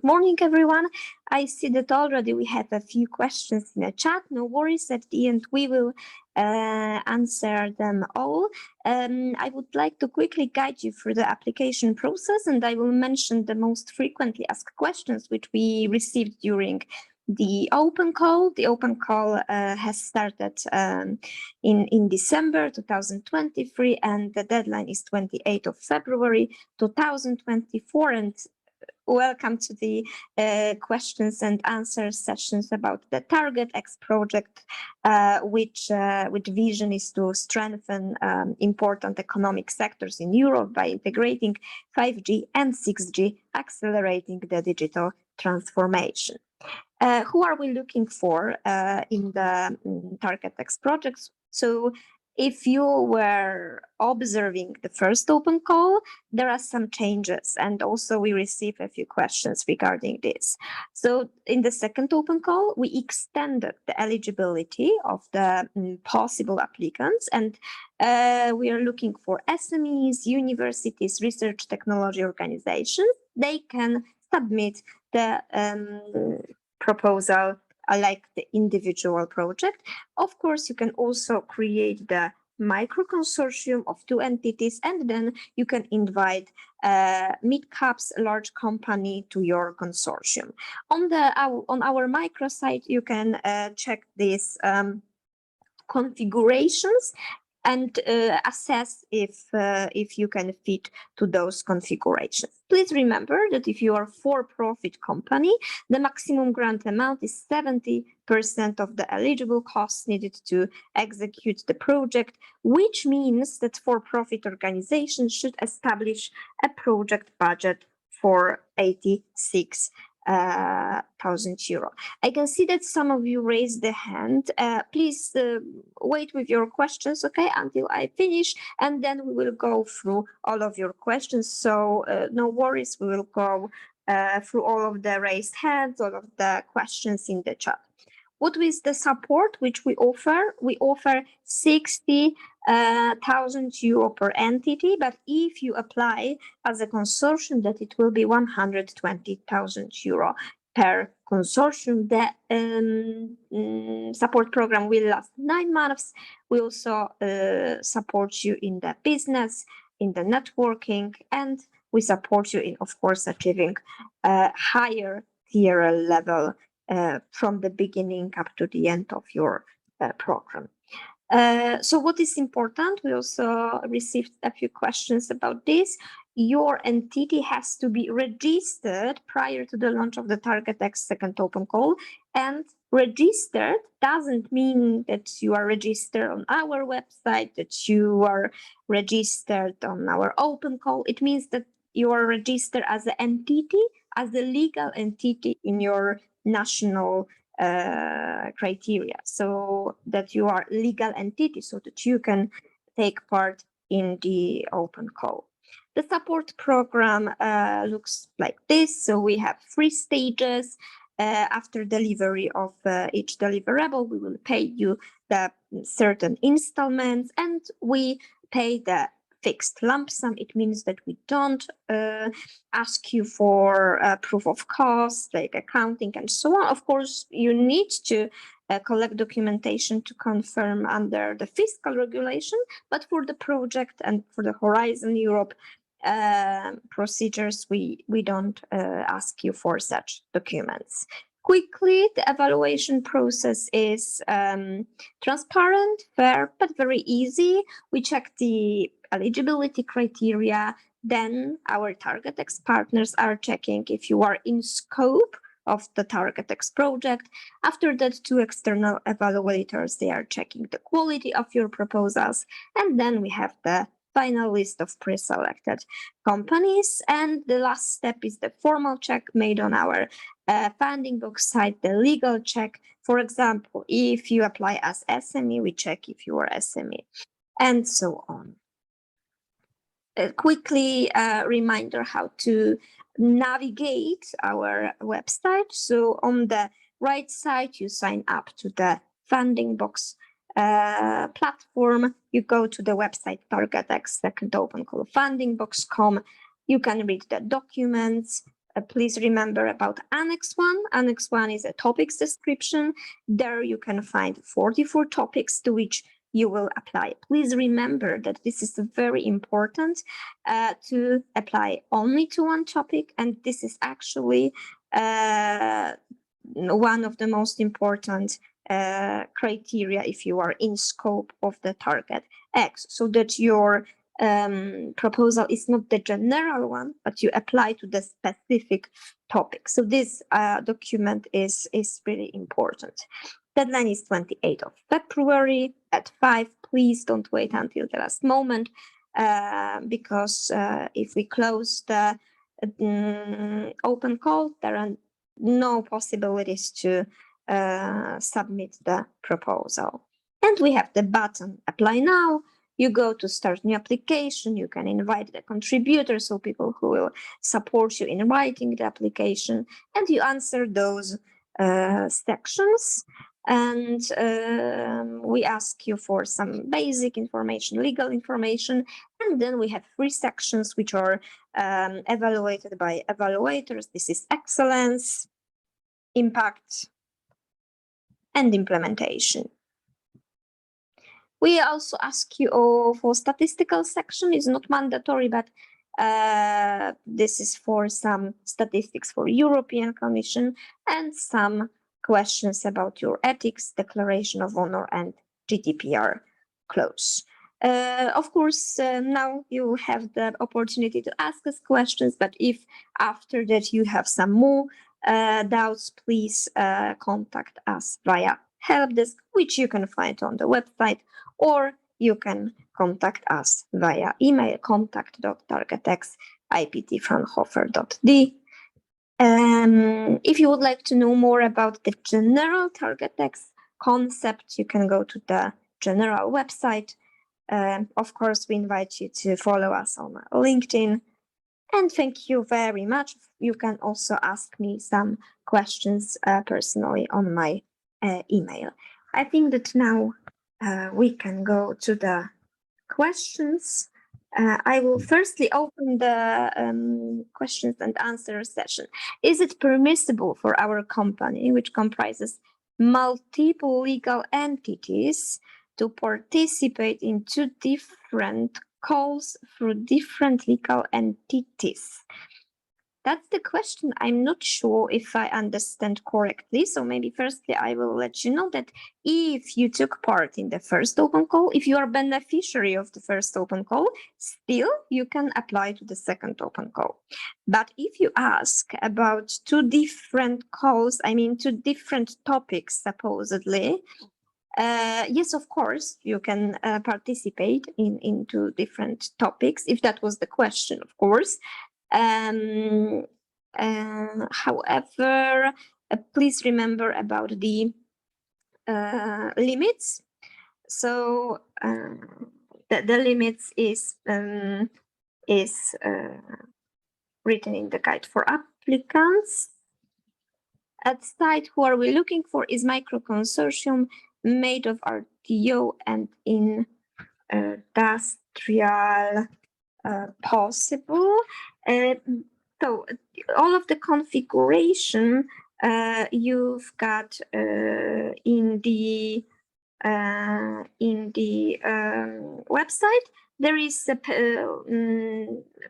morning, everyone. I see that already we have a few questions in the chat. No worries, at the end we will answer them all. I would like to quickly guide you through the application process, and I will mention the most frequently asked questions which we received during the open call. The open call has started in December 2023, and the deadline is 28th of February 2024. And welcome to the questions and answers sessions about the Target X project, which vision is to strengthen important economic sectors in Europe by integrating 5G and 6G, accelerating the digital transformation. Who are we looking for in the Target X projects? So if you were observing the first open call, there are some changes, and also we received a few questions regarding this. So in the second open call, we extended the eligibility of the possible applicants, and we are looking for SMEs, universities, research technology organizations. They can submit the proposal like the individual project. Of course, you can also create the micro consortium of 2 entities, and then you can invite mid-caps, large company to your consortium. On our microsite, you can check these configurations and assess if you can fit to those configurations. Please remember that if you are a for-profit company, the maximum grant amount is 70% of the eligible costs needed to execute the project, which means that for-profit organizations should establish a project budget for 86,000 euro. I can see that some of you raised the hand. Please wait with your questions, okay, until I finish, and then we will go through all of your questions. So no worries, we will go through all of the raised hands, all of the questions in the chat. What is the support which we offer? We offer 60,000 euro per entity, but if you apply as a consortium, that it will be 120,000 euro per consortium. The support program will last 9 months. We also support you in the business, in the networking, and we support you in, of course, achieving a higher tier level from the beginning up to the end of your program. So what is important? We also received a few questions about this. Your entity has to be registered prior to the launch of the Target X second open call. And registered doesn't mean that you are registered on our website, that you are registered on our open call. It means that you are registered as an entity, as a legal entity in your national criteria, so that you are legal entity, so that you can take part in the open call. The support program looks like this. So we have 3 stages. After delivery of each deliverable, we will pay you the certain installments, and we pay the fixed lump sum. It means that we don't ask you for proof of cost, like accounting and so on. Of course, you need to collect documentation to confirm under the fiscal regulation, but for the project and for the Horizon Europe procedures, we don't ask you for such documents. Quickly, the evaluation process is transparent, fair, but very easy. We check the eligibility criteria. Then our Target X partners are checking if you are in scope of the Target X project. After that, 2 external evaluators, they are checking the quality of your proposals. And then we have the final list of pre-selected companies. And the last step is the formal check made on our funding box site, the legal check. For example, if you apply as SME, we check if you are SME, and so on. Quickly, reminder how to navigate our website. So on the right side, you sign up to the funding box platform. You go to the website Target X second open call fundingbox.com. You can read the documents, please remember about Annex 1. Annex 1 is a topics description. There you can find 44 topics to which you will apply. Please remember that this is very important to apply only to one topic, and this is actually one of the most important criteria if you are in scope of the target X, so that your proposal is not the general one, but you apply to the specific topic. So this document is really important. Deadline is 28th of February at 5. Please don't wait until the last moment, because if we close the open call, there are no possibilities to submit the proposal. And we have the button Apply Now. You go to Start New Application. You can invite the contributors, so people who will support you in writing the application, and you answer those sections. And we ask you for some basic information, legal information, and then we have 3 sections which are evaluated by evaluators. This is excellence, impact, and implementation. We also ask you for statistical section. It's not mandatory, but this is for some statistics for European Commission and some questions about your ethics, declaration of honor, and GDPR clause. Of course, now you have the opportunity to ask us questions, but if after that you have some more doubts, please contact us via help desk, which you can find on the website, or you can contact us via email contact.targetx@fraunhofer.de. If you would like to know more about the general TargetX concept, you can go to the general website. Of course, we invite you to follow us on LinkedIn. And thank you very much. You can also ask me some questions personally on my email. I think that now we can go to the questions. I will firstly open the questions and answer session. Is it permissible for our company, which comprises multiple legal entities, to participate in 2 different calls through different legal entities? That's the question. I'm not sure if I understand correctly. So maybe firstly, I will let you know that if you took part in the first open call, if you are beneficiary of the first open call, still you can apply to the second open call. But if you ask about 2 different calls, I mean 2 different topics, supposedly, yes, of course, you can participate in 2 different topics, if that was the question, of course. However, please remember about the limits. So the limits is written in the guide for applicants. At site, who are we looking for is micro consortium made of RTO and industrial possible. So all of the configuration you've got in the website. There is a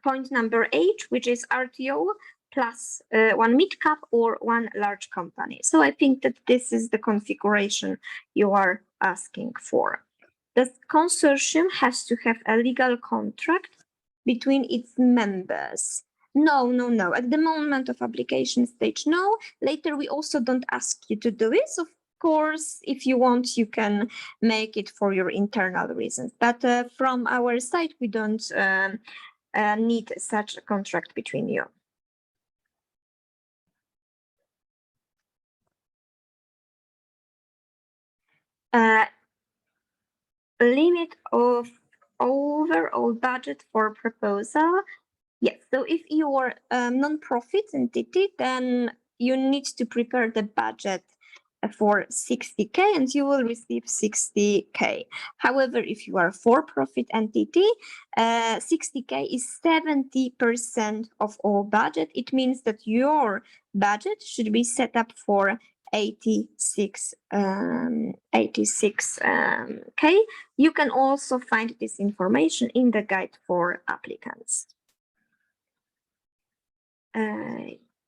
point number 8, which is RTO plus 1 mid-cap or 1 large company. So I think that this is the configuration you are asking for. The consortium has to have a legal contract between its members. No. At the moment of application stage, no. Later, we also don't ask you to do it. Of course, if you want, you can make it for your internal reasons. But from our side, we don't need such a contract between you. Limit of overall budget for proposal. Yes, so if you are a non-profit entity, then you need to prepare the budget for 60K and you will receive 60K. However, if you are a for-profit entity, 60K is 70% of all budget. It means that your budget should be set up for 86K. You can also find this information in the guide for applicants.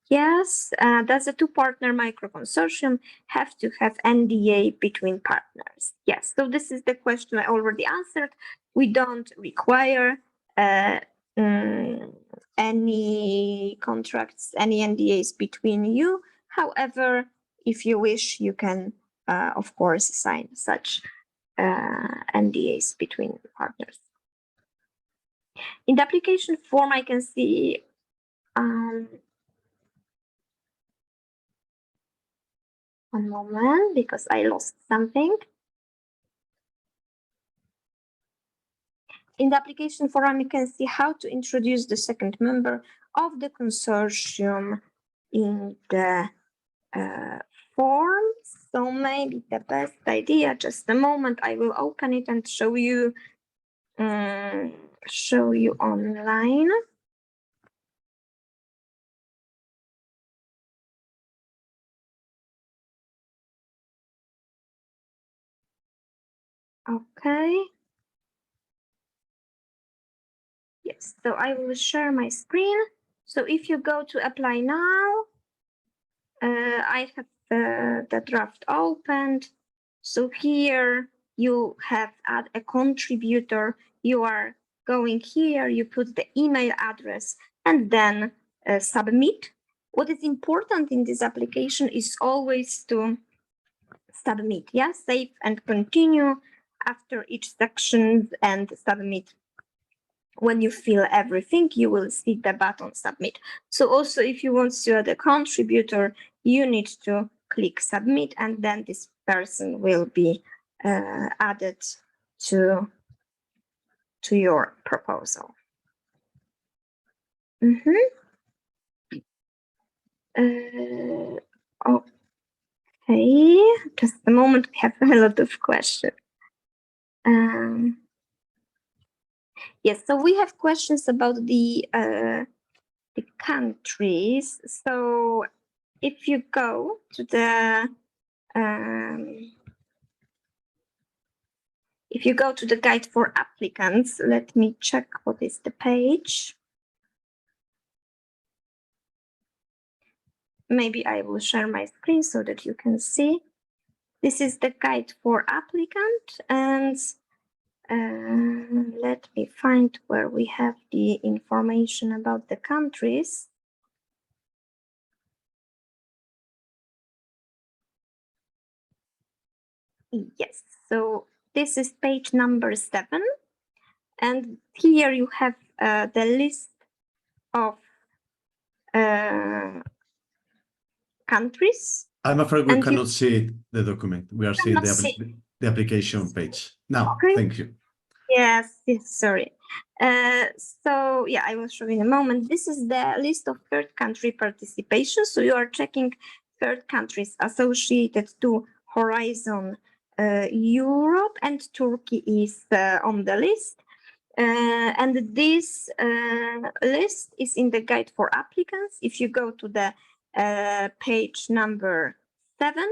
Yes, does a two-partner micro-consortium have to have NDA between partners? Yes, so this is the question I already answered. We don't require any contracts, any NDAs between you. However, if you wish, you can, of course, sign such NDAs between partners. In the application form, I can see one moment, because I lost something. In the application form, you can see how to introduce the second member of the consortium in the form. So maybe the best idea, just a moment, I will open it and show you online. Okay. Yes, so I will share my screen. So if you go to apply now, I have the draft opened. So here you have add a contributor. You are going here, you put the email address and then submit. What is important in this application is always to submit. Yeah, save and continue after each section and submit. When you fill everything, you will see the button submit. So also if you want to add a contributor, you need to click submit and then this person will be added to your proposal. Okay, just a moment, we have a lot of questions. Yes, so we have questions about the countries. So if you go to the guide for applicants, let me check what is the page. Maybe I will share my screen so that you can see. This is the guide for applicant, and let me find where we have the information about the countries. Yes, so this is page number 7, and here you have the list of countries. I'm afraid we cannot see the document. We are seeing the application page. Now, okay. Thank you. Yes, sorry. So yeah, I will show you in a moment. This is the list of third country participation. So you are checking third countries associated to Horizon Europe, and Turkey is on the list. And this list is in the guide for applicants. If you go to the page number 7,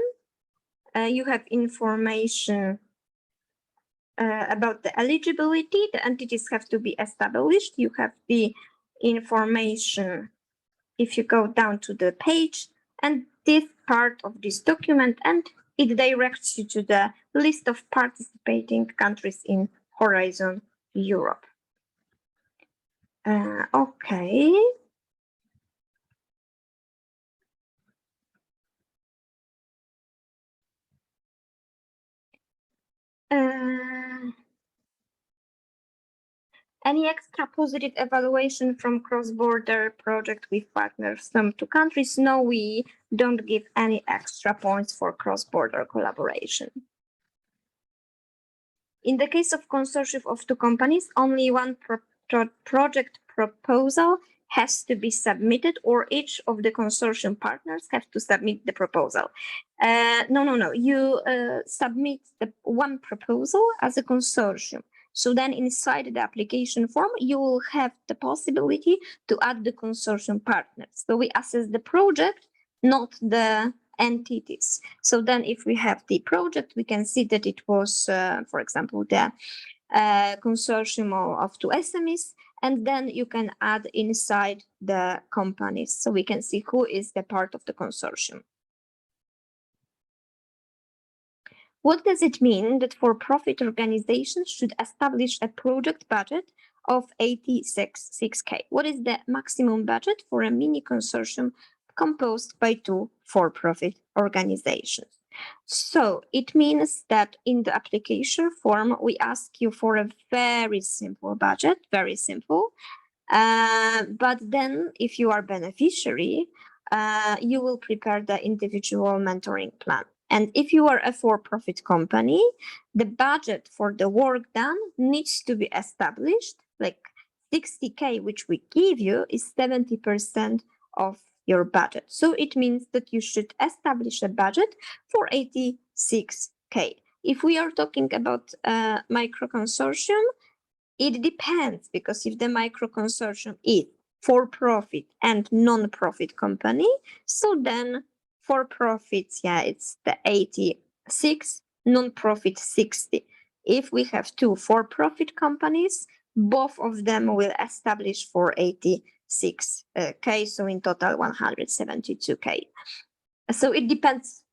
you have information about the eligibility. The entities have to be established. You have the information if you go down to the page, and this part of this document, and it directs you to the list of participating countries in Horizon Europe. Okay. Any extra positive evaluation from cross-border project with partners from 2 countries? No, we don't give any extra points for cross-border collaboration. In the case of consortium of 2 companies, only one project proposal has to be submitted, or each of the consortium partners have to submit the proposal. No. You submit the one proposal as a consortium. So then inside the application form, you will have the possibility to add the consortium partners. So we assess the project, not the entities. So then if we have the project, we can see that it was, for example, the consortium of 2 SMEs, and then you can add inside the companies. So we can see who is the part of the consortium. What does it mean that for-profit organizations should establish a project budget of 86K? What is the maximum budget for a mini consortium composed by 2 for-profit organizations? So it means that in the application form, we ask you for a very simple budget, very simple. But then if you are beneficiary, you will prepare the individual mentoring plan. And if you are a for-profit company, the budget for the work done needs to be established. Like 60K, which we give you, is 70% of your budget. So it means that you should establish a budget for 86K. If we are talking about a micro consortium, it depends, because if the micro consortium is for-profit and non-profit company, so then for profits, it's the 86, non-profit 60. If we have 2 for-profit companies, both of them will establish for 86K, so in total 172K. So it depends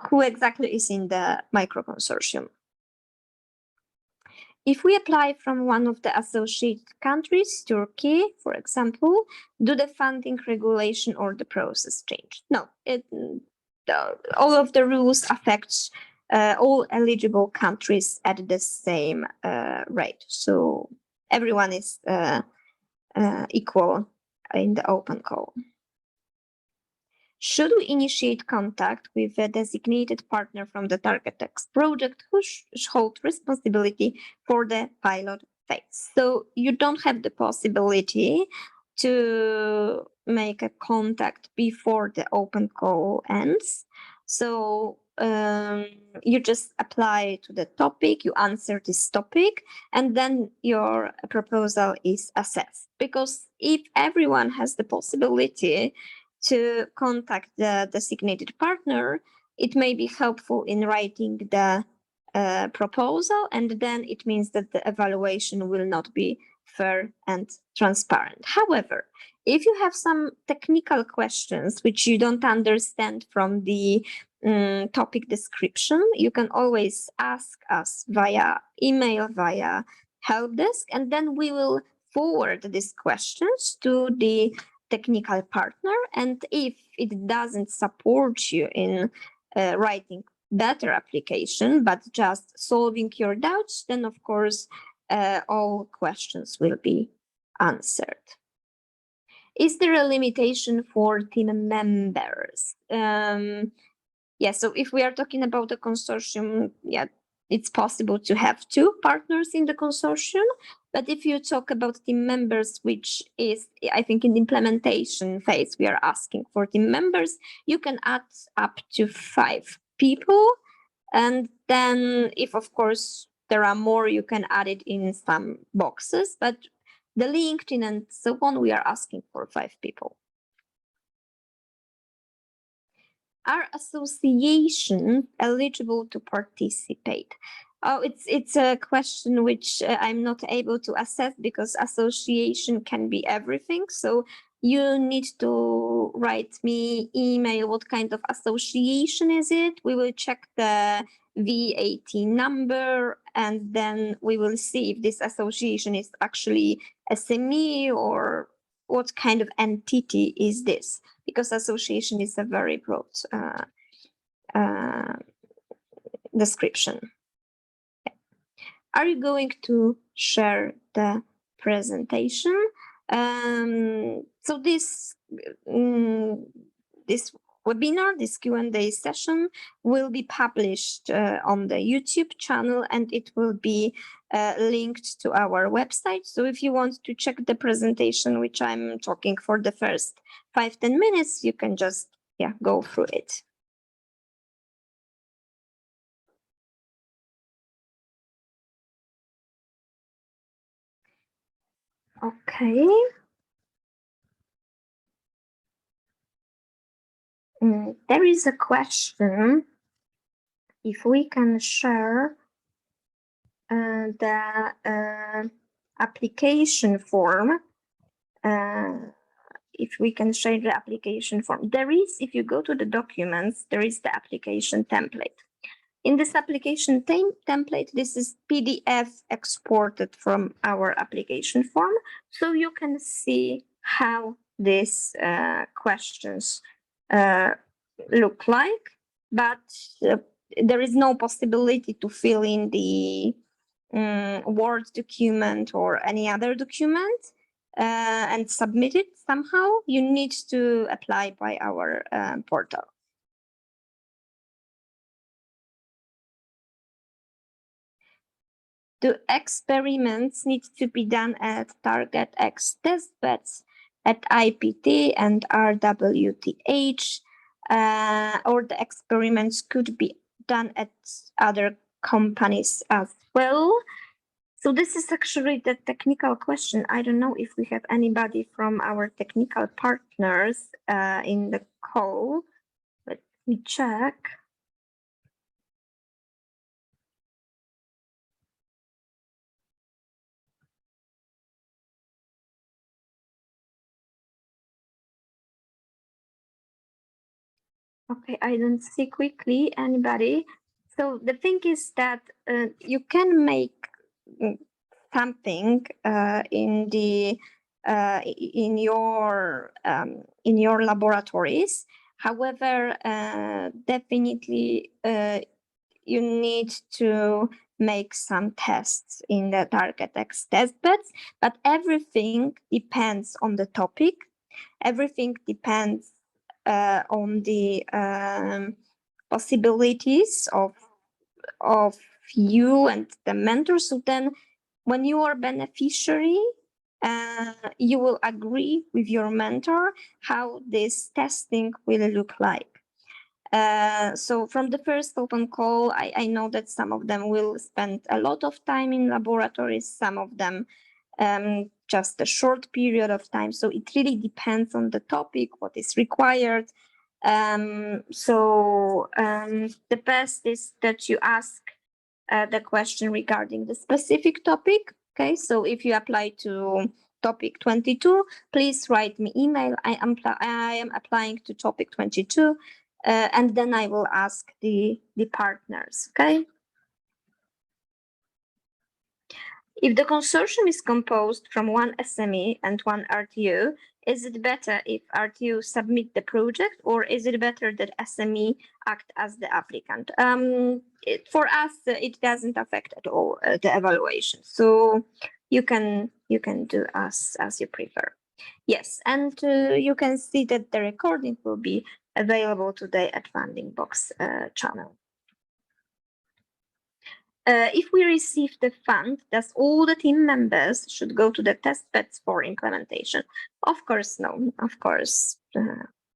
who exactly is in the micro consortium. If we apply from one of the associated countries, Turkey, for example, do the funding regulation or the process change? No, all of the rules affect all eligible countries at the same rate. So everyone is equal in the open call. Should we initiate contact with a designated partner from the Target X project who should hold responsibility for the pilot phase? So you don't have the possibility to make a contact before the open call ends. So you just apply to the topic, you answer this topic, and then your proposal is assessed. Because if everyone has the possibility to contact the designated partner, it may be helpful in writing the proposal, and then it means that the evaluation will not be fair and transparent. However, if you have some technical questions which you don't understand from the topic description, you can always ask us via email, via help desk, and then we will forward these questions to the technical partner. And if it doesn't support you in writing better application, but just solving your doubts, then of course all questions will be answered. Is there a limitation for team members? So if we are talking about a consortium, it's possible to have 2 partners in the consortium. But if you talk about team members, which is, I think, in the implementation phase, we are asking for team members, you can add up to 5 people. And then if, of course, there are more, you can add it in some boxes. But the LinkedIn and so on, we are asking for 5 people. Are associations eligible to participate? Oh, it's a question which I'm not able to assess, because association can be everything. So you need to write me email what kind of association is it. We will check the VAT number, and then we will see if this association is actually SME or what kind of entity is this, because association is a very broad description. Are you going to share the presentation? So this webinar, this Q&A session will be published on the YouTube channel, and it will be linked to our website. So if you want to check the presentation, which I'm talking for the first 5-10 minutes, you can just go through it. Okay. There is a question if we can share the application form. If we can share the application form. There is, if you go to the documents, there is the application template. In this application template, this is PDF exported from our application form. So you can see how these questions look like, but there is no possibility to fill in the Word document or any other document and submit it somehow. You need to apply by our portal. The experiments need to be done at target X testbeds at IPT and RWTH, or the experiments could be done at other companies as well. So this is actually the technical question. I don't know if we have anybody from our technical partners in the call. Let me check. Okay, I don't see quickly anybody. So the thing is that you can make something in your laboratories. However, definitely you need to make some tests in the target X testbeds, but everything depends on the topic. Everything depends on the possibilities of you and the mentor. So then when you are beneficiary, you will agree with your mentor how this testing will look like. So from the first open call, I know that some of them will spend a lot of time in laboratories, some of them just a short period of time. So it really depends on the topic, what is required. The best is that you ask the question regarding the specific topic. Okay, so if you apply to topic 22, please write me email. I am applying to topic 22, and then I will ask the partners. Okay. If the consortium is composed from one SME and one RTU, is it better if RTU submit the project, or is it better that SME act as the applicant? For us, it doesn't affect at all the evaluation. So you can do as you prefer. Yes, and you can see that the recording will be available today at Funding Box channel. If we receive the fund, does all the team members should go to the test beds for implementation? Of course, no. Of course,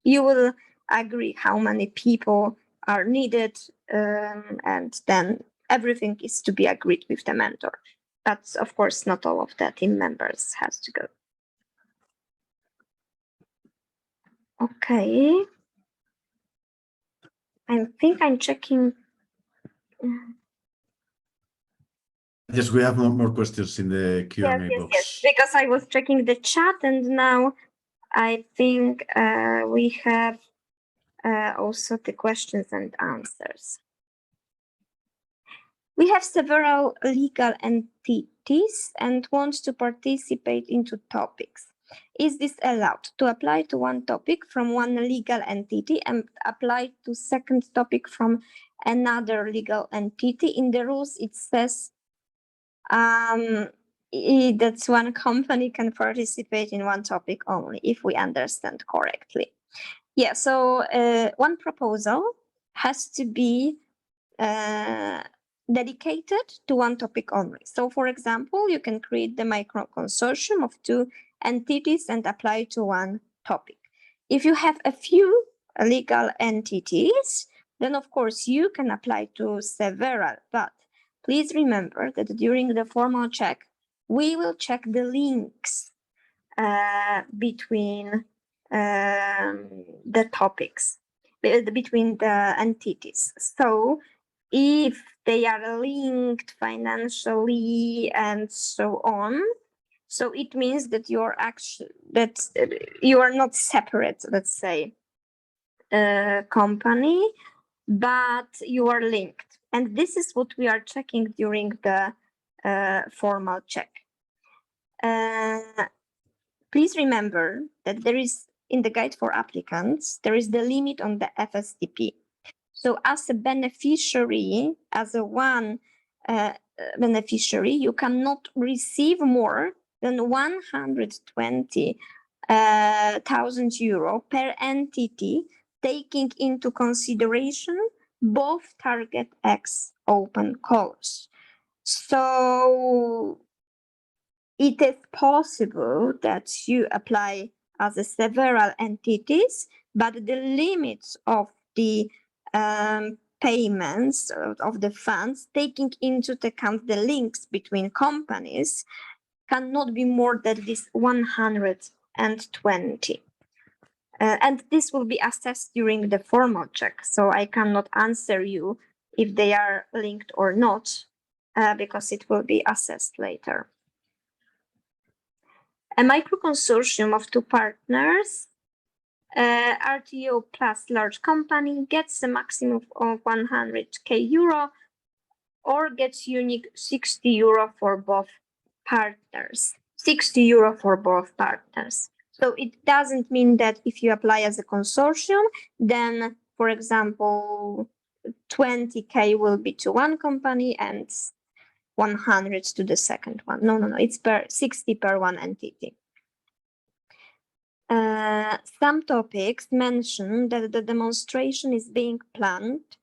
you will agree how many people are needed, and then everything is to be agreed with the mentor. But of course, not all of the team members has to go. Okay. I think I'm checking. Yes, we have more questions in the Q&A box. Yes, because I was checking the chat, and now I think we have also the questions and answers. We have several legal entities and want to participate into topics. Is this allowed to apply to one topic from one legal entity and apply to second topic from another legal entity? In the rules, it says that one company can participate in one topic only, if we understand correctly. Yeah, so one proposal has to be dedicated to one topic only. So for example, you can create the micro consortium of 2 entities and apply to one topic. If you have a few legal entities, then of course you can apply to several, but please remember that during the formal check, we will check the links between the topics, between the entities. So if they are linked financially and so on, so it means that you're actually, that you are not separate, let's say, company, but you are linked. And this is what we are checking during the formal check. Please remember that there is, in the guide for applicants, there is the limit on the FSTP. So as a beneficiary, as a one beneficiary, you cannot receive more than 120,000 euro per entity, taking into consideration both target X open calls. So it is possible that you apply as a several entities, but the limits of the payments of the funds, taking into account the links between companies, cannot be more than this 120. And this will be assessed during the formal check. So I cannot answer you if they are linked or not, because it will be assessed later. A micro consortium of 2 partners, RTO plus large company, gets a maximum of 100k euro or gets unique 60 euro for both partners. 60 euro for both partners. So it doesn't mean that if you apply as a consortium, then, for example, 20k will be to one company and 100 to the second one. No, it's per 60 per one entity. Some topics mention that the demonstration is being planned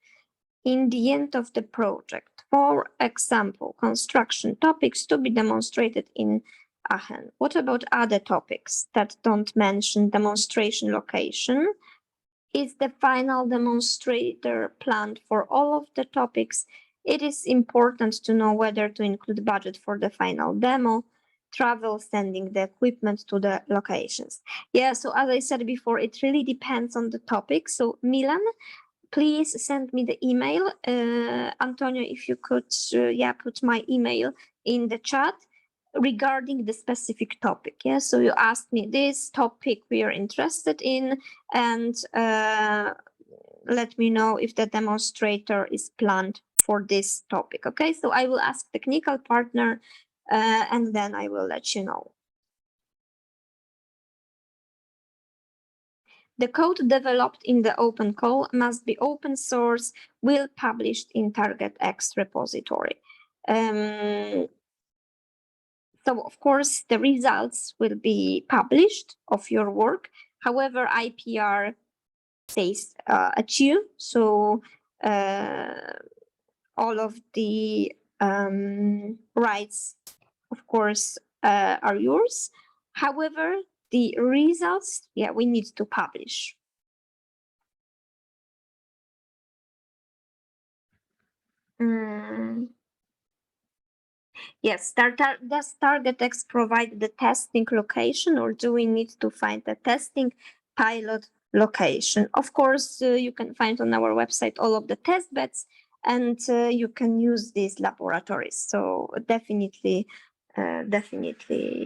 in the end of the project. For example, construction topics to be demonstrated in Aachen. What about other topics that don't mention demonstration location? Is the final demonstrator planned for all of the topics? It is important to know whether to include budget for the final demo, travel, sending the equipment to the locations. Yeah, so as I said before, it really depends on the topic. So Milan, please send me the email. Antonio, if you could put my email in the chat regarding the specific topic. Yeah, so you asked me this topic we are interested in, and let me know if the demonstrator is planned for this topic. Okay, so I will ask technical partner and then I will let you know. The code developed in the open call must be open source, will published in target X repository. So of course, the results will be published of your work. However, IPR stays at you. So all of the rights, of course, are yours. However, the results, we need to publish. Yes, does TargetX provide the testing location, or do we need to find the testing pilot location? Of course, you can find on our website all of the test beds, and you can use these laboratories. So definitely,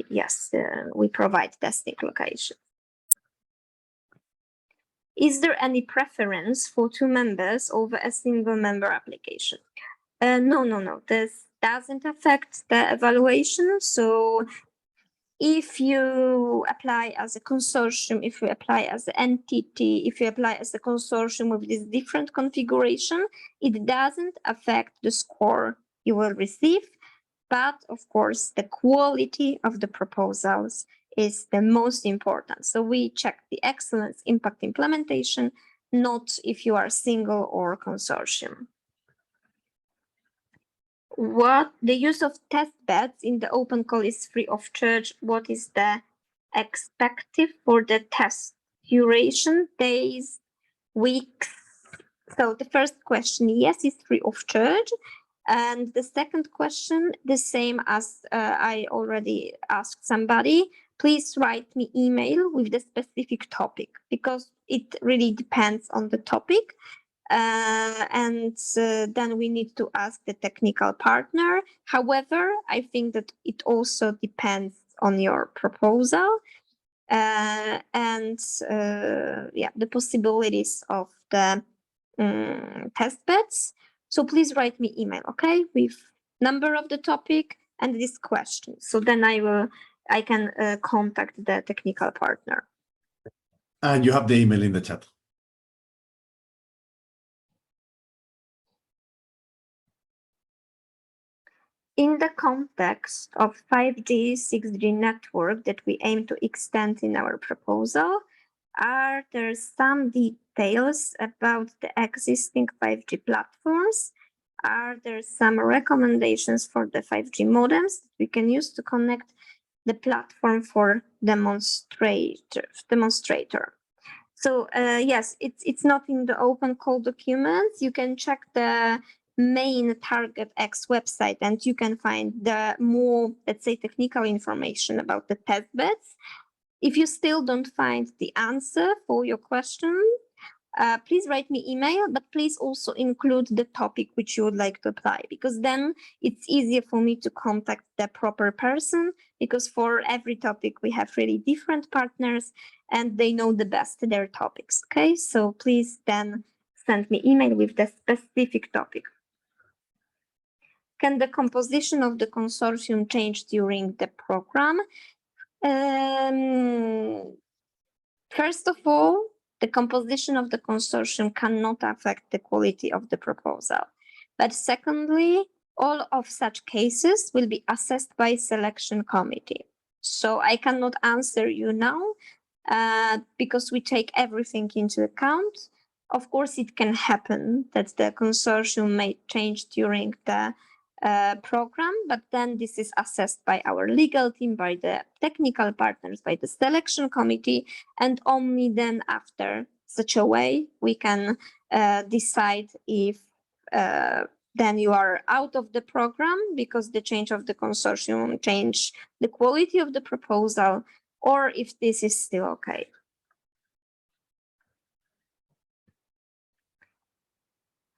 yes, we provide testing location. Is there any preference for 2 members over a single member application? No. This doesn't affect the evaluation. So if you apply as a consortium, if you apply as an entity, if you apply as a consortium with this different configuration, it doesn't affect the score you will receive. But of course, the quality of the proposals is the most important. So we check the excellence impact implementation, not if you are single or consortium. What the use of test beds in the open call is free of charge. What is the expected for the test duration? Days, weeks? So the first question, yes, is free of charge. And the second question, the same as I already asked somebody, please write me email with the specific topic, because it really depends on the topic. And then we need to ask the technical partner. However, I think that it also depends on your proposal and the possibilities of the test beds. So please write me email, okay, with number of the topic and this question. So then I can contact the technical partner. And you have the email in the chat. In the context of 5G, 6G network that we aim to extend in our proposal, are there some details about the existing 5G platforms? Are there some recommendations for the 5G modems that we can use to connect the platform for demonstrator? So yes, it's not in the open call documents. You can check the main Target X website and you can find the more, let's say, technical information about the test beds. If you still don't find the answer for your question, please write me email, but please also include the topic which you would like to apply, because then it's easier for me to contact the proper person, because for every topic we have really different partners and they know the best their topics. Okay, so please then send me email with the specific topic. Can the composition of the consortium change during the program? First of all, the composition of the consortium cannot affect the quality of the proposal. But secondly, all of such cases will be assessed by selection committee. So I cannot answer you now because we take everything into account. Of course, it can happen that the consortium may change during the program, but then this is assessed by our legal team, by the technical partners, by the selection committee, and only then after such a way we can decide if then you are out of the program because the change of the consortium change the quality of the proposal, or if this is still okay.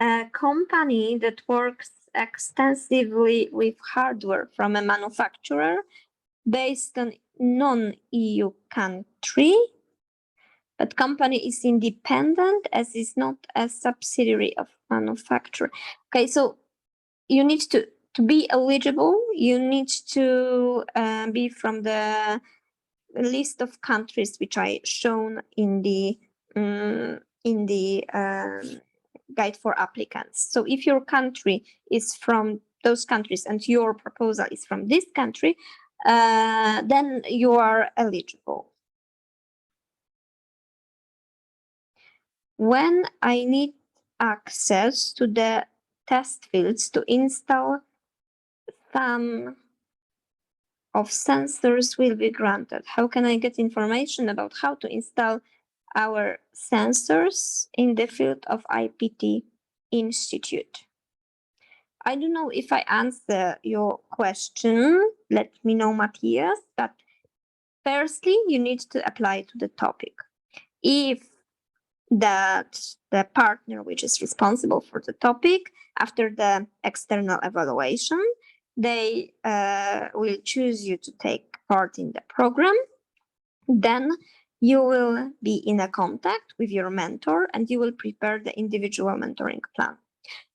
A company that works extensively with hardware from a manufacturer based on non-EU country, but company is independent as is not a subsidiary of manufacturer. Okay, so you need to be eligible, you need to be from the list of countries which I shown in the guide for applicants. So if your country is from those countries and your proposal is from this country, then you are eligible. When I need access to the test fields to install, some of sensors will be granted. How can I get information about how to install our sensors in the field of IPT Institute? I don't know if I answer your question. Let me know, Matthias. But firstly, you need to apply to the topic. If that the partner which is responsible for the topic, after the external evaluation, they will choose you to take part in the program, then you will be in a contact with your mentor and you will prepare the individual mentoring plan.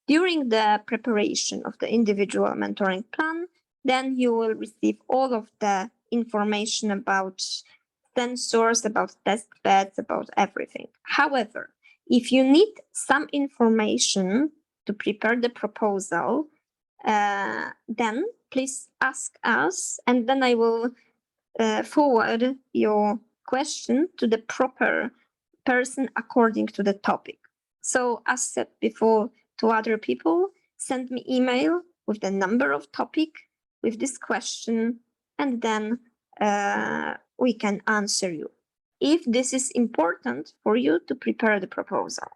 During the preparation of the individual mentoring plan, then you will receive all of the information about sensors, about test beds, about everything. However, if you need some information to prepare the proposal, then please ask us, and then I will forward your question to the proper person according to the topic. So as said before to other people, send me email with the number of topic, with this question, and then we can answer you if this is important for you to prepare the proposal.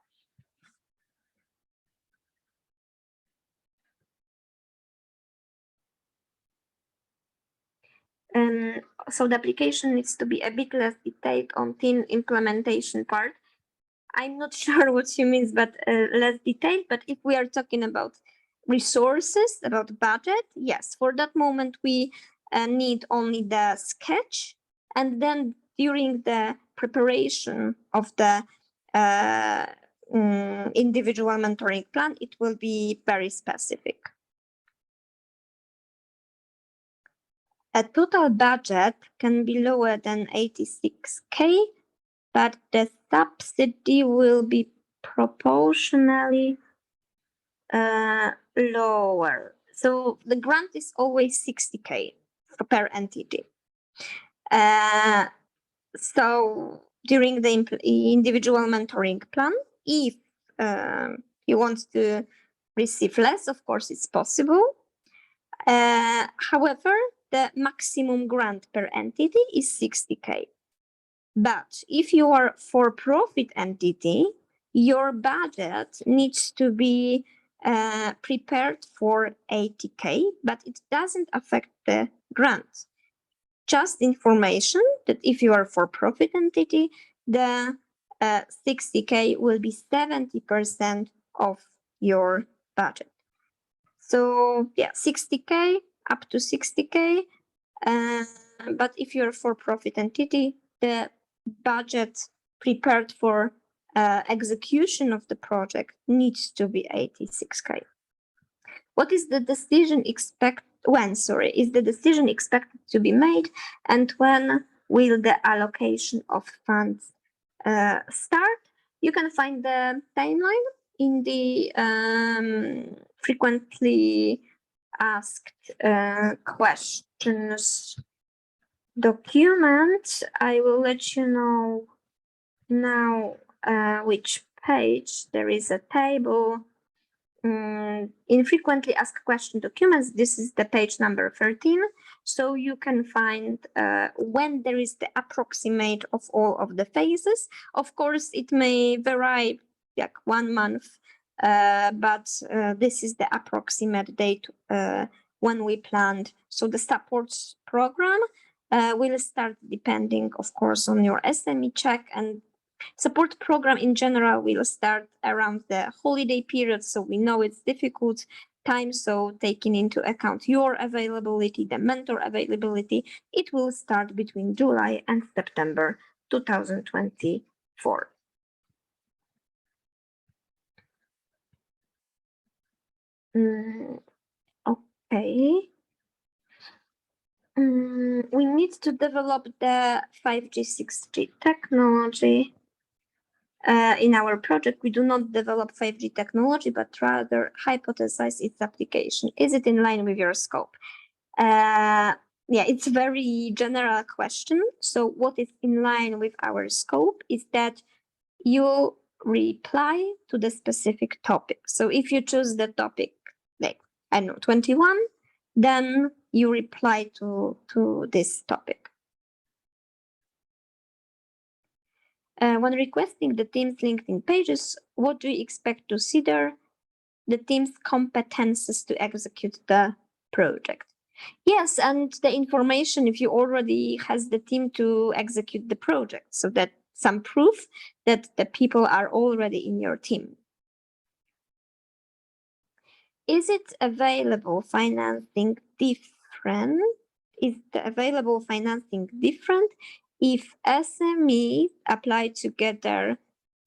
So the application needs to be a bit less detailed on team implementation part. I'm not sure what you mean, but less detailed. But if we are talking about resources, about budget, yes, for that moment we need only the sketch, and then during the preparation of the individual mentoring plan, it will be very specific. A total budget can be lower than 86K, but the subsidy will be proportionally lower. So the grant is always 60K per entity. So during the individual mentoring plan, if you want to receive less, of course, it's possible. However, the maximum grant per entity is 60K. But if you are for-profit entity, your budget needs to be prepared for 80K, but it doesn't affect the grant. Just information that if you are for-profit entity, the 60K will be 70% of your budget. So yeah, 60K up to 60K. But if you're a for-profit entity, the budget prepared for execution of the project needs to be 86K. What is the decision is the decision expected to be made, and when will the allocation of funds start? You can find the timeline in the frequently asked questions document. I will let you know now which page. There is a table in frequently asked question documents. This is the page number 13. So you can find when there is the approximate of all of the phases. Of course, it may vary like 1 month, but this is the approximate date when we planned. So the support program will start depending, of course, on your SME check, and support program in general will start around the holiday period. So we know it's difficult time. So taking into account your availability, the mentor availability, it will start between July and September 2024. Okay. We need to develop the 5G, 6G technology. In our project, we do not develop 5G technology, but rather hypothesize its application. Is it in line with your scope? Yeah, it's a very general question. So what is in line with our scope is that you reply to the specific topic. So if you choose the topic, like, I don't know, 21, then you reply to this topic. When requesting the team's LinkedIn pages, what do you expect to see there? The team's competences to execute the project. Yes, and the information if you already has the team to execute the project, so that some proof that the people are already in your team. Is it available financing different? Is the available financing different if SME apply together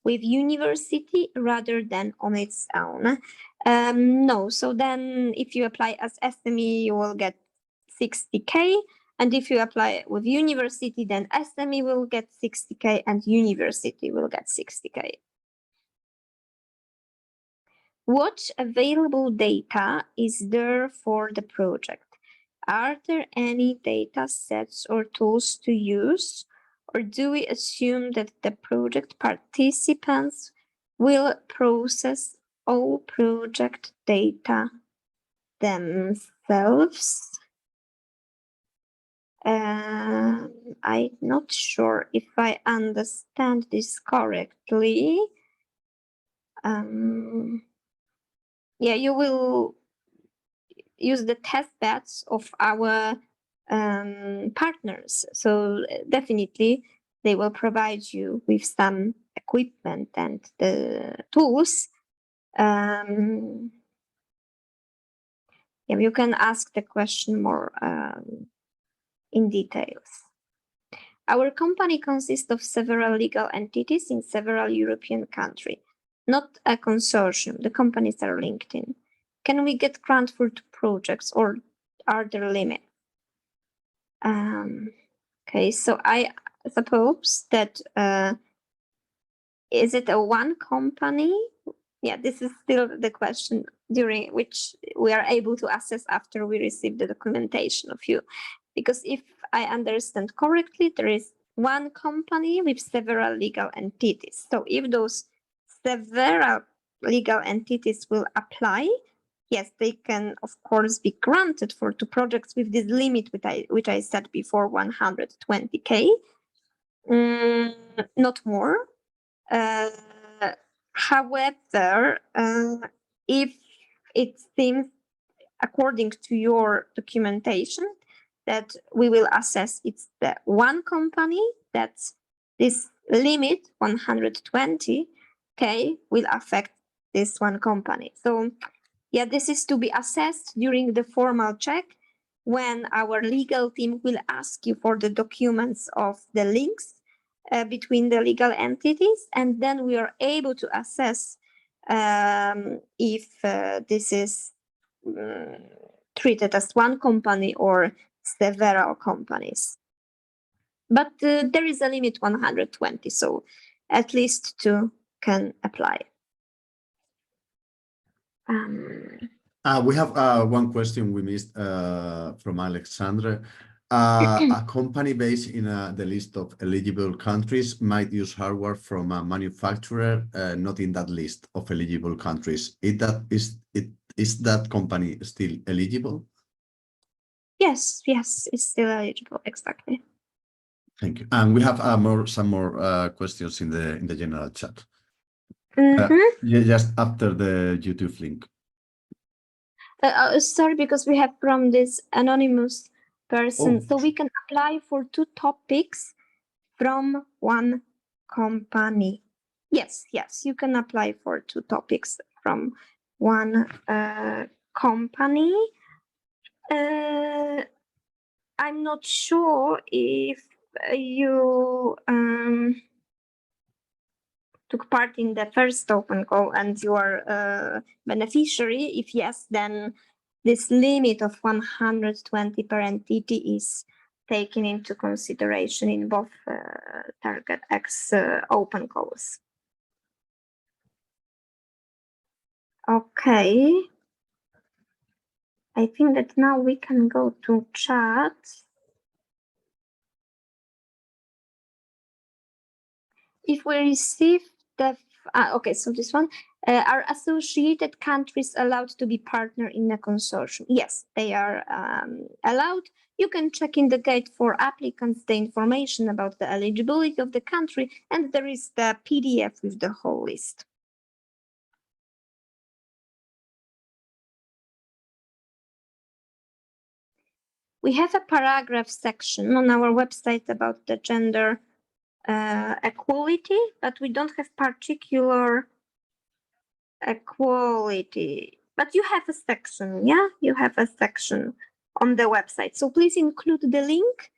with university rather than on its own? No, so then if you apply as SME, you will get 60K. And if you apply with university, then SME will get 60K and university will get 60K. What available data is there for the project? Are there any data sets or tools to use, or do we assume that the project participants will process all project data themselves. I'm not sure if I understand this correctly. Yeah, you will use the test beds of our partners. So definitely they will provide you with some equipment and the tools. Yeah, you can ask the question more in details. Our company consists of several legal entities in several European countries, not a consortium. The companies are linked in. Can we get grant for 2 projects or are there limits? Okay, so I suppose that is it a one company? Yeah, this is still the question during which we are able to assess after we receive the documentation of you. Because if I understand correctly, there is one company with several legal entities. So if those several legal entities will apply, yes, they can, of course, be granted for 2 projects with this limit, which I said before, 120K, not more. However, if it seems, according to your documentation, that we will assess it's the one company, that's this limit 120K will affect this one company. So yeah, this is to be assessed during the formal check when our legal team will ask you for the documents of the links between the legal entities, and then we are able to assess if this is treated as one company or several companies. But there is a limit 120, so at least 2 can apply. We have one question we missed from Alexandra. A company based in the list of eligible countries might use hardware from a manufacturer not in that list of eligible countries. Is that company still eligible? Yes, it's still eligible, exactly. Thank you. And we have some more questions in the general chat. Just after the YouTube link. Sorry, because we have from this anonymous person. So we can apply for 2 topics from one company. Yes, you can apply for 2 topics from one company. I'm not sure if you took part in the first open call and you are a beneficiary. If yes, then this limit of 120 per entity is taken into consideration in both Target X open calls. Okay. I think that now we can go to chat. If we receive okay, so this one, are associated countries allowed to be partner in a consortium? Yes, they are allowed. You can check in the guide for applicants the information about the eligibility of the country, and there is the PDF with the whole list. We have a paragraph section on our website about the gender equality, but we don't have particular equality. But you have a section, yeah? You have a section on the website. So please include the link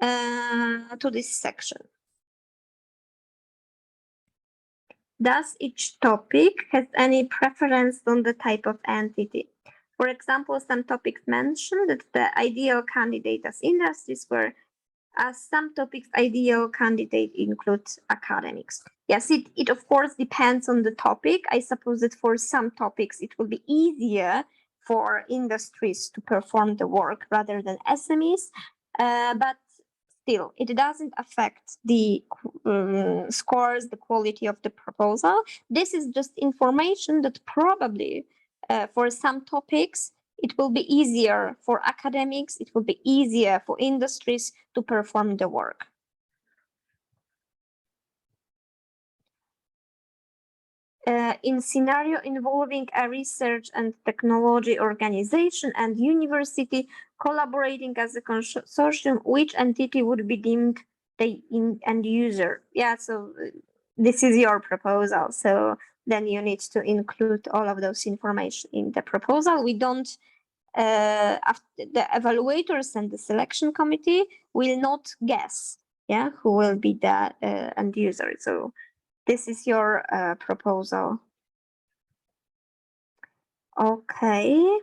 to this section. Does each topic have any preference on the type of entity? For example, some topics mention that the ideal candidate as industries were some topics ideal candidate includes academics. Yes, it of course depends on the topic. I suppose that for some topics it will be easier for industries to perform the work rather than SMEs, but still it doesn't affect the scores, the quality of the proposal. This is just information that probably for some topics it will be easier for academics, it will be easier for industries to perform the work. In scenario involving a research and technology organization and university collaborating as a consortium, which entity would be deemed the end user? Yeah, so this is your proposal. So then you need to include all of those information in the proposal. We don't, after the evaluators and the selection committee will not guess, yeah, who will be the end user. So this is your proposal. Okay.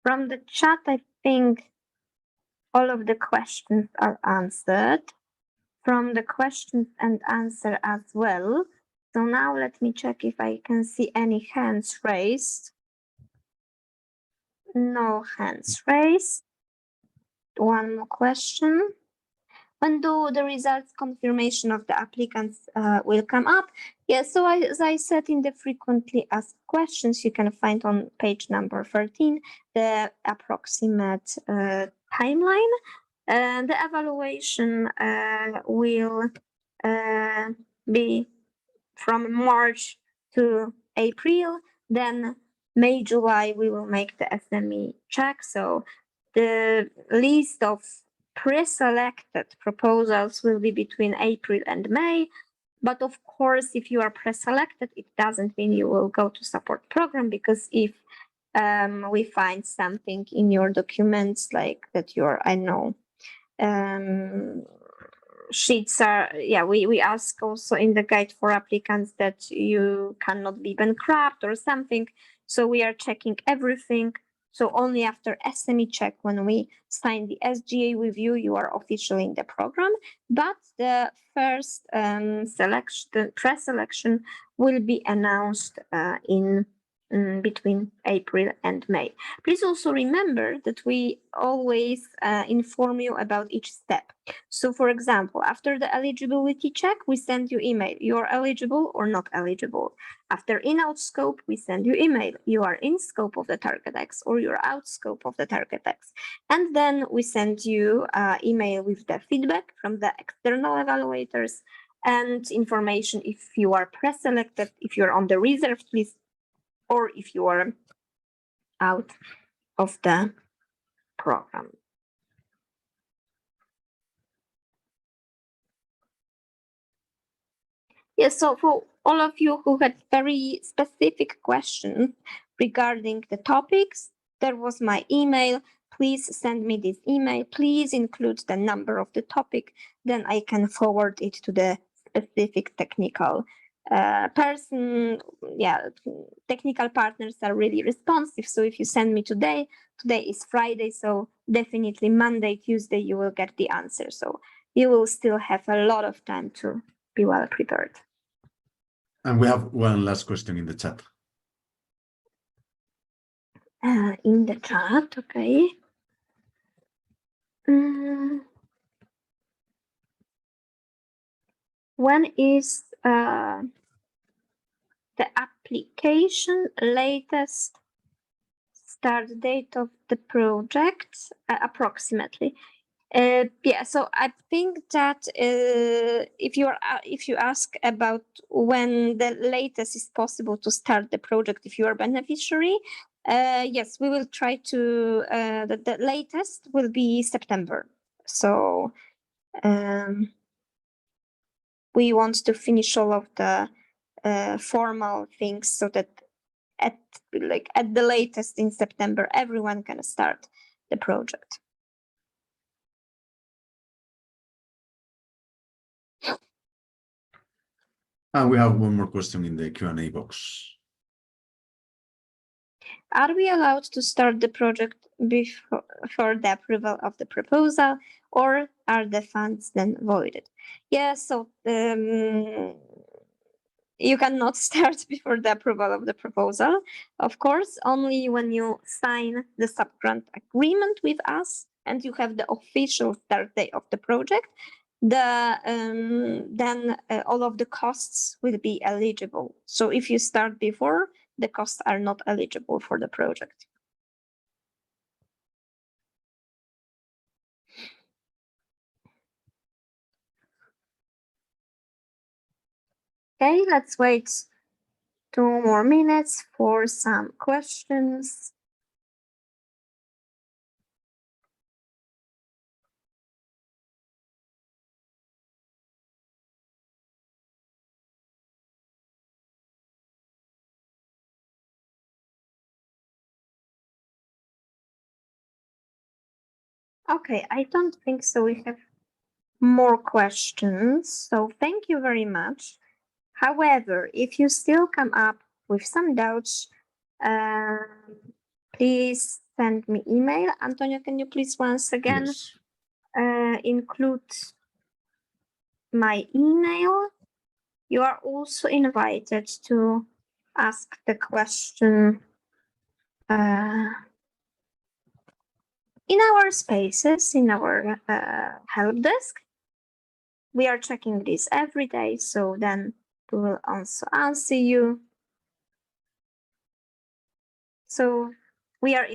From the chat, I think all of the questions are answered. From the questions and answer as well. So now let me check if I can see any hands raised. No hands raised. One more question. When do the results confirmation of the applicants will come up? Yeah, so as I said in the frequently asked questions, you can find on page number 13 the approximate timeline. The evaluation will be from March to April, then May, July, we will make the SME check. So the list of pre-selected proposals will be between April and May. But of course, if you are pre-selected, it doesn't mean you will go to support program, because if we find something in your documents like that you're, I know, sheets are, yeah, we ask also in the guide for applicants that you cannot be bankrupt or something. So we are checking everything. So only after SME check, when we sign the SGA with you, you are officially in the program. But the first selection, the pre-selection will be announced in between April and May. Please also remember that we always inform you about each step. So for example, after the eligibility check, we send you email, you are eligible or not eligible. After in-out scope, we send you email, you are in scope of the target X or you're out scope of the target X. And then we send you email with the feedback from the external evaluators and information if you are pre-selected, if you're on the reserved list, or if you are out of the program. Yes, so for all of you who had very specific questions regarding the topics, there was my email. Please send me this email. Please include the number of the topic, then I can forward it to the specific technical person. Yeah, technical partners are really responsive. So if you send me today is Friday, so definitely Monday, Tuesday, you will get the answer. So you will still have a lot of time to be well prepared. And we have one last question in the chat. In the chat, okay. When is the application latest start date of the project approximately? Yeah, so I think that if you ask about when the latest is possible to start the project, if you are beneficiary, yes, we will try to. The latest will be September. So we want to finish all of the formal things so that at the latest in September, everyone can start the project. And we have one more question in the Q&A box. Are we allowed to start the project before the approval of the proposal, or are the funds then voided? Yeah, so you cannot start before the approval of the proposal. Of course, only when you sign the subgrant agreement with us and you have the official start date of the project, then all of the costs will be eligible. So if you start before, the costs are not eligible for the project. Okay, let's wait 2 more minutes for some questions. Okay, I don't think so. We have more questions. So thank you very much. However, if you still come up with some doubts, please send me email. Antonio, can you please once again Yes. include my email? You are also invited to ask the question in our spaces, in our help desk. We are checking this every day, so then we will also answer you. So we are